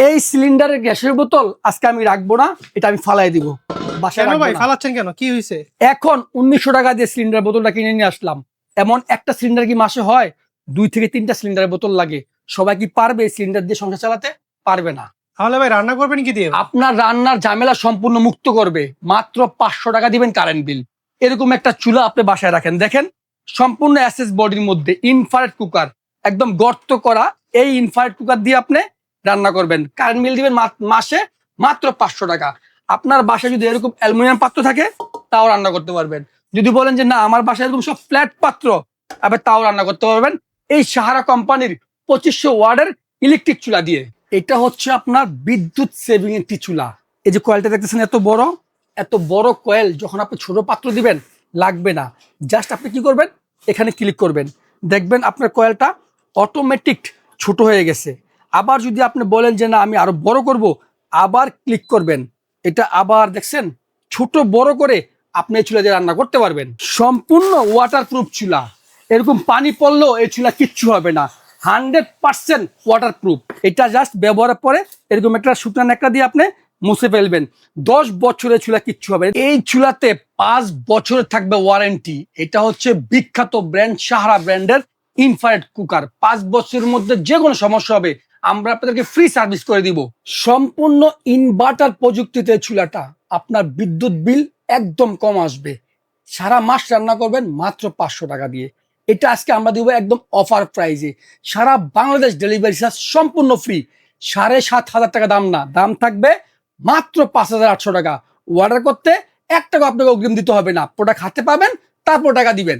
এই সিলিন্ডারের গ্যাসের বোতল আজকে আমি রাখবো না, এটা আমি ফালাই দিব বাসায়। কেন রাখবো ভাই না। ফালাচ্ছেন কেন? কি হয়েছে? এখন 1900 টাকা দিয়ে সিলিন্ডার বোতলটা কিনে নিয়ে আসলাম। এমন একটা সিলিন্ডার কি মাসে হয়? 2 থেকে 3টা সিলিন্ডারের বোতল লাগে। সবাই কি পারবে সিলিন্ডার দিয়ে সংসার চালাতে? পারবে না। তাহলে ভাই রান্না করবেন কি দিয়ে? আপনার রান্নার ঝামেলা সম্পূর্ণ মুক্ত করবে। মাত্র 500 টাকা দিবেন কারেন্ট বিল। এরকম একটা চুলা আপনি বাসায় রাখেন, দেখেন সম্পূর্ণ এসএস বডির মধ্যে ইনফ্রারেড কুকার, একদম গর্ত করা। এই ইনফ্রারেড কুকার দিয়ে আপনি রান্না করবেন, কারেন্ট বিল দিবেন মাসে মাত্র 500 টাকা। আপনার বাসায় যদি এরকম অ্যালুমিনিয়াম পাত্র থাকে তাও রান্না করতে পারবেন। যদি বলেন যে না আমার বাসায় এরকম সব ফ্ল্যাট পাত্র, আবার তাও রান্না করতে পারবেন এই সাহারা কোম্পানির 2500 ওয়াটের ইলেকট্রিক চুলা দিয়ে। এটা হচ্ছে আপনার বিদ্যুৎ সেভিং একটি চুলা। এই যে কয়েলটা দেখতেছেন এত বড় কয়েল, যখন আপনি ছোট পাত্র দিবেন লাগবে না। জাস্ট আপনি কি করবেন, এখানে ক্লিক করবেন, দেখবেন আপনার কয়েলটা অটোমেটিক ছোট হয়ে গেছে। আবার যদি আপনি বলেন যে না আমি আরো বড় করব, আবার ক্লিক করবেন, এটা আবার দেখছেন ছোট বড় করে আপনি এই চুলা দিয়ে রান্না করতে পারবেন। সম্পূর্ণ ওয়াটারপ্রুফ চুলা, এরকম পানি পড়লেও এই চুলা কিচ্ছু হবে না। 100% ওয়াটারপ্রুফ। এটা জাস্ট ব্যবহারের পরে এরকম একটা শুকনো ন্যাকড়া দিয়ে আপনি মুছে ফেলবেন। 10 বছরের চুলা কিচ্ছু হবে। এই চুলাতে 5 বছরের থাকবে ওয়ারেন্টি। এটা হচ্ছে বিখ্যাত ব্র্যান্ড সাহারা ব্র্যান্ডের ইনফ্রারেড কুকার। 5 বছরের মধ্যে যে কোনো সমস্যা হবে আমরা আপনাদেরকে ফ্রি সার্ভিস করে দিব। সম্পূর্ণ ইনভার্টার প্রযুক্তিতে চুলাটা, আপনার বিদ্যুৎ বিল একদম কম আসবে। সারা মাস রান্না করবেন মাত্র 500 টাকা দিয়ে। এটা আজকে আমরা দিব একদম অফার প্রাইজে। সারা বাংলাদেশ ডেলিভারি চার্জ সম্পূর্ণ ফ্রি। 7,500 টাকা দাম না, দাম থাকবে মাত্র 5,800 টাকা। অর্ডার করতে 1 টাকা আপনাকে অগ্রিম দিতে হবে না। প্রোডাক্ট হাতে পাবেন, তারপর টাকা দিবেন।